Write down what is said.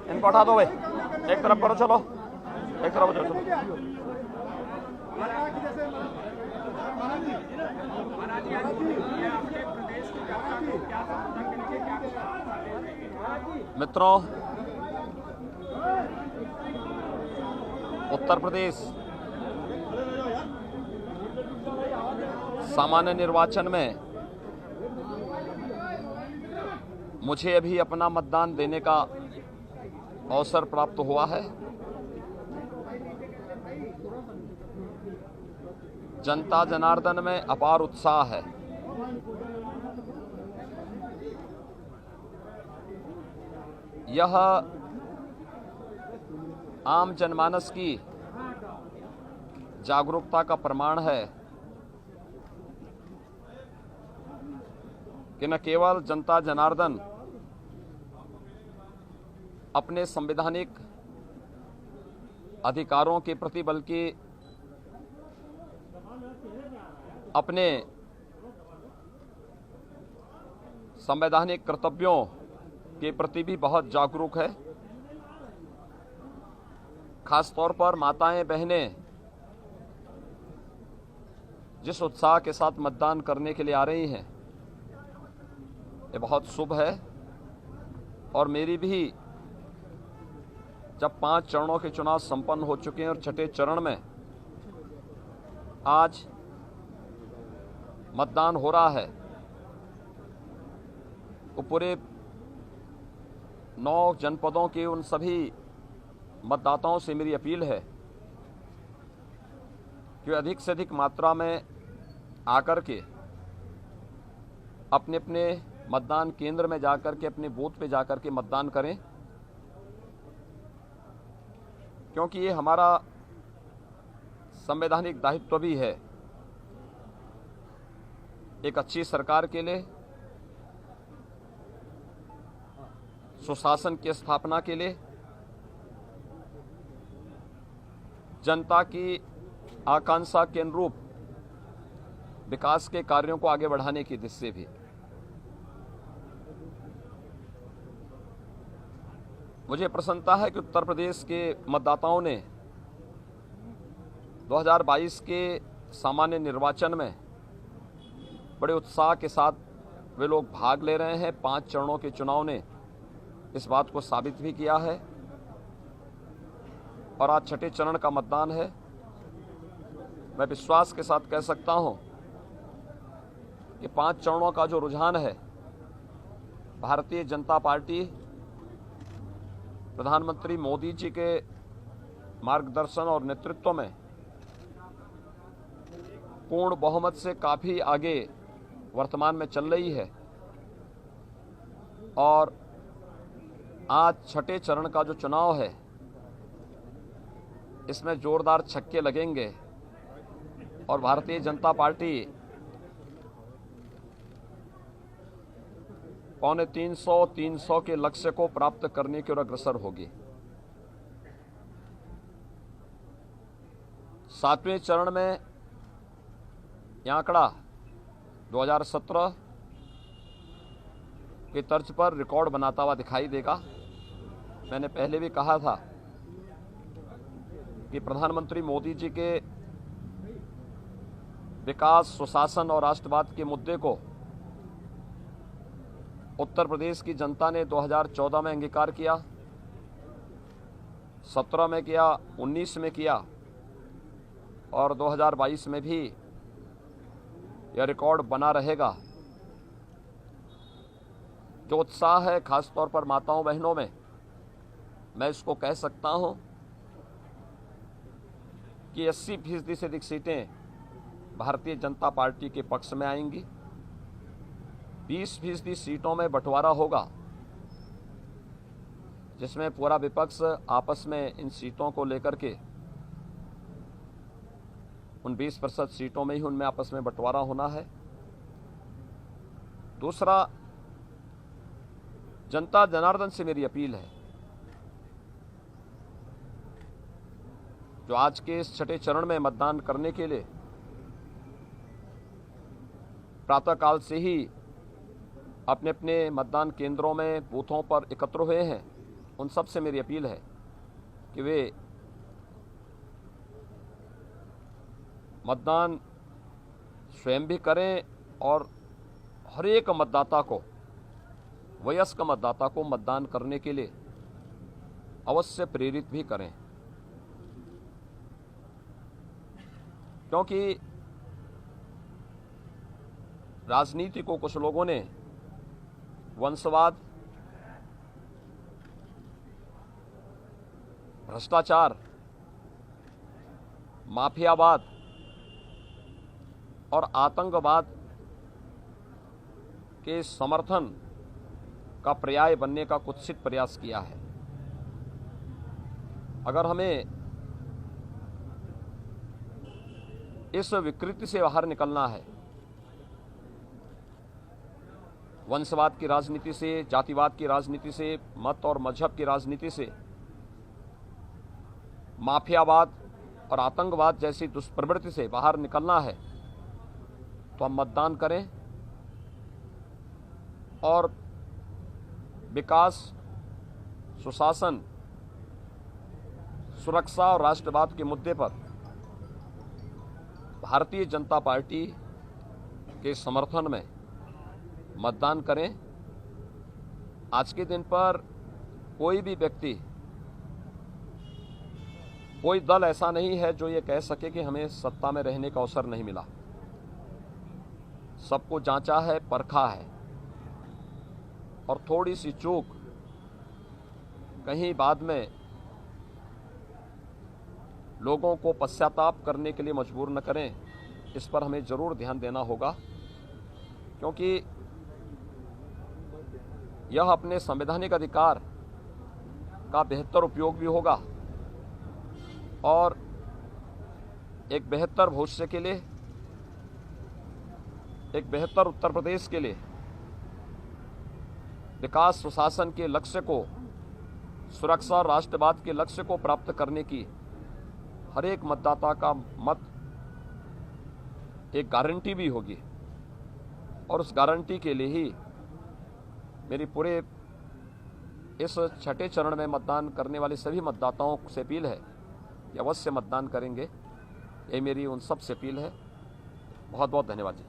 इनको हटा दो भाई, एक तरफ करो, चलो एक तरफ हो जाओ, चलो। मित्रों, उत्तर प्रदेश सामान्य निर्वाचन में मुझे अभी अपना मतदान देने का अवसर प्राप्त हुआ है। जनता जनार्दन में अपार उत्साह है। यह आम जनमानस की जागरूकता का प्रमाण है कि न केवल जनता जनार्दन अपने संवैधानिक अधिकारों के प्रति बल्कि अपने संवैधानिक कर्तव्यों के प्रति भी बहुत जागरूक है। खास तौर पर माताएं बहनें जिस उत्साह के साथ मतदान करने के लिए आ रही हैं, ये बहुत शुभ है। और मेरी भी जब 5 चरणों के चुनाव संपन्न हो चुके हैं और छठे चरण में आज मतदान हो रहा है, वो पूरे 9 जनपदों के उन सभी मतदाताओं से मेरी अपील है कि अधिक से अधिक मात्रा में आकर के अपने अपने मतदान केंद्र में जाकर के, अपने बूथ पे जाकर के मतदान करें, क्योंकि ये हमारा संवैधानिक दायित्व भी है। एक अच्छी सरकार के लिए, सुशासन की स्थापना के लिए, जनता की आकांक्षा के अनुरूप विकास के कार्यों को आगे बढ़ाने की दिशा से भी। मुझे प्रसन्नता है कि उत्तर प्रदेश के मतदाताओं ने 2022 के सामान्य निर्वाचन में बड़े उत्साह के साथ वे लोग भाग ले रहे हैं। 5 चरणों के चुनाव ने इस बात को साबित भी किया है और आज छठे चरण का मतदान है। मैं विश्वास के साथ कह सकता हूं कि 5 चरणों का जो रुझान है, भारतीय जनता पार्टी प्रधानमंत्री मोदी जी के मार्गदर्शन और नेतृत्व में पूर्ण बहुमत से काफी आगे वर्तमान में चल रही है। और आज छठे चरण का जो चुनाव है, इसमें जोरदार छक्के लगेंगे और भारतीय जनता पार्टी 300 के लक्ष्य को प्राप्त करने की ओर अग्रसर होगी। 7वें चरण में यह आंकड़ा 2017 की तर्ज पर रिकॉर्ड बनाता हुआ दिखाई देगा। मैंने पहले भी कहा था कि प्रधानमंत्री मोदी जी के विकास, सुशासन और राष्ट्रवाद के मुद्दे को उत्तर प्रदेश की जनता ने 2014 में अंगीकार किया, 17 में किया, 19 में किया और 2022 में भी यह रिकॉर्ड बना रहेगा। जो उत्साह है खास तौर पर माताओं बहनों में, मैं इसको कह सकता हूं कि 80% से अधिक सीटें भारतीय जनता पार्टी के पक्ष में आएंगी। 20% सीटों में बंटवारा होगा, जिसमें पूरा विपक्ष आपस में इन सीटों को लेकर के उन 20% सीटों में ही उनमें आपस में बंटवारा होना है। दूसरा, जनता जनार्दन से मेरी अपील है, जो आज के इस छठे चरण में मतदान करने के लिए प्रातःकाल से ही अपने अपने मतदान केंद्रों में, बूथों पर एकत्र हुए हैं, उन सब से मेरी अपील है कि वे मतदान स्वयं भी करें और हर एक मतदाता को, वयस्क मतदाता को मतदान करने के लिए अवश्य प्रेरित भी करें। क्योंकि राजनीति को कुछ लोगों ने वंशवाद, भ्रष्टाचार, माफियावाद और आतंकवाद के समर्थन का पर्याय बनने का कुत्सित प्रयास किया है। अगर हमें इस विकृति से बाहर निकलना है, वंशवाद की राजनीति से, जातिवाद की राजनीति से, मत और मजहब की राजनीति से, माफियावाद और आतंकवाद जैसी दुष्प्रवृत्ति से बाहर निकलना है, तो हम मतदान करें और विकास, सुशासन, सुरक्षा और राष्ट्रवाद के मुद्दे पर भारतीय जनता पार्टी के समर्थन में मतदान करें। आज के दिन पर कोई भी व्यक्ति, कोई दल ऐसा नहीं है जो ये कह सके कि हमें सत्ता में रहने का अवसर नहीं मिला। सबको जांचा है, परखा है, और थोड़ी सी चूक कहीं बाद में लोगों को पश्चाताप करने के लिए मजबूर न करें, इस पर हमें जरूर ध्यान देना होगा। क्योंकि यह अपने संवैधानिक अधिकार का बेहतर उपयोग भी होगा और एक बेहतर भविष्य के लिए, एक बेहतर उत्तर प्रदेश के लिए, विकास सुशासन के लक्ष्य को, सुरक्षा और राष्ट्रवाद के लक्ष्य को प्राप्त करने की हर एक मतदाता का मत एक गारंटी भी होगी। और उस गारंटी के लिए ही मेरी पूरे इस छठे चरण में मतदान करने वाले सभी मतदाताओं से अपील है कि अवश्य मतदान करेंगे। ये मेरी उन सब से अपील है। बहुत बहुत धन्यवाद जी।